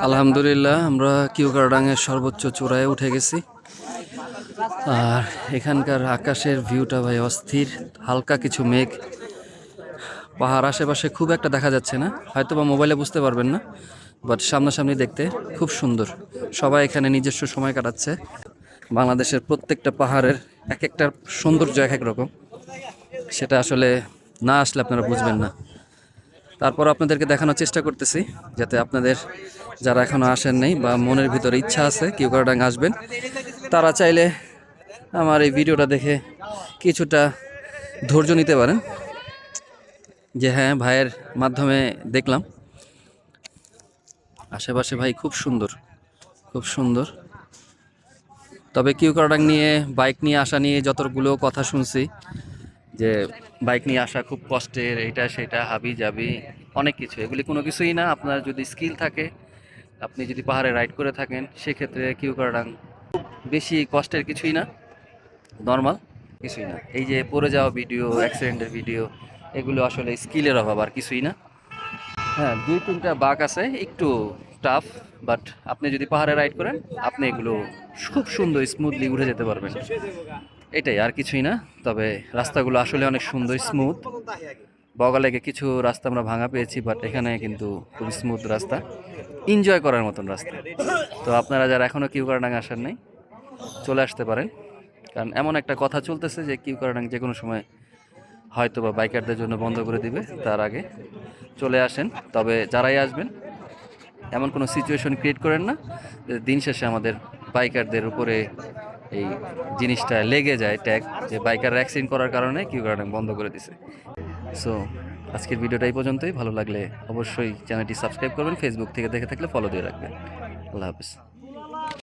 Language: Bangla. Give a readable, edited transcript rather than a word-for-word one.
আলহামদুলিল্লাহ আমরা কিউকারডাঙ্গের সর্বোচ্চ চূড়ায় উঠে গেছি। আর এখানকার আকাশের ভিউটা ভাই অস্থির। হালকা কিছু মেঘ, পাহাড় আশেপাশে খুব একটা দেখা যাচ্ছে না, হয়তো বা মোবাইলে বুঝতে পারবেন না, বাট সামনাসামনি দেখতে খুব সুন্দর। সবাই এখানে নিজস্ব সময় কাটাচ্ছে। বাংলাদেশের প্রত্যেকটা পাহাড়ের এক একটা সৌন্দর্য এক এক রকম, সেটা আসলে না আসলে আপনারা বুঝবেন না। তারপর আপনাদেরকে দেখানোর চেষ্টা করতেছি, যাতে আপনাদের যারা এখনো আসেন নাই বা মনের ভিতরে ইচ্ছা আছে কিউকারডাঙ্গা আসবেন, তারা চাইলে আমার এই ভিডিওটা দেখে কিছুটা ধৈর্য নিতে পারেন। যে হ্যাঁ, ভাইয়ের মাধ্যমে দেখলাম আশেপাশে ভাই খুব সুন্দর, খুব সুন্দর। তবে কিউকারডাং নিয়ে, বাইক নিয়ে আসা নিয়ে যতগুলো কথা শুনছি, যে বাইক নিয়ে আসা খুব কষ্টের, এটা সেটা হাবি যাবি অনেক কিছু, এগুলি কোনো কিছুই না। আপনার যদি স্কিল থাকে, আপনি যদি পাহাড়ে রাইড করে থাকেন, সেক্ষেত্রে কিউকারডাং বেশি কষ্টের কিছুই না, নর্মাল কিছুই না। এই যে পড়ে যাওয়া ভিডিও, অ্যাক্সিডেন্টের ভিডিও, এগুলো আসলে স্কিলের অভাব, আর কিছুই না। হ্যাঁ, দুই তিনটা বাঁক আছে একটু টাফ, বাট আপনি যদি পাহাড়ে রাইড করেন, আপনি এগুলো খুব সুন্দর স্মুথলি উঠে যেতে পারবেন, এটাই, আর কিছুই না। তবে রাস্তাগুলো আসলে অনেক সুন্দর, স্মুথ। বগালেগে কিছু রাস্তা আমরা ভাঙা পেয়েছি, বাট এখানে কিন্তু খুব স্মুথ রাস্তা, এনজয় করার মতন রাস্তা। তো আপনারা যারা এখনও কিউকারডাং আসেন নাই, চলে আসতে পারেন। কারণ এমন একটা কথা চলতেছে যে কিউকারডাং যে কোনো সময় হয়তো বা বাইকারদের জন্য বন্ধ করে দিবে, তার আগে চলে আসেন। তবে যারাই আসবেন, এমন কোনো সিচুয়েশন ক্রিয়েট করেন না যে দিন শেষে আমাদের বাইকারদের উপরে এই জিনিসটা লেগে যায়, ট্যাগ, যে বাইকার অ্যাক্সিডেন্ট করার কারণে কিউকারডাং বন্ধ করে দিছে। সো আজকের ভিডিওটা এই পর্যন্তই। ভালো লাগলে অবশ্যই চ্যানেলটি সাবস্ক্রাইব করবেন, ফেসবুক থেকে দেখে থাকলে ফলো দিয়ে রাখবেন। আল্লাহ হাফিজ।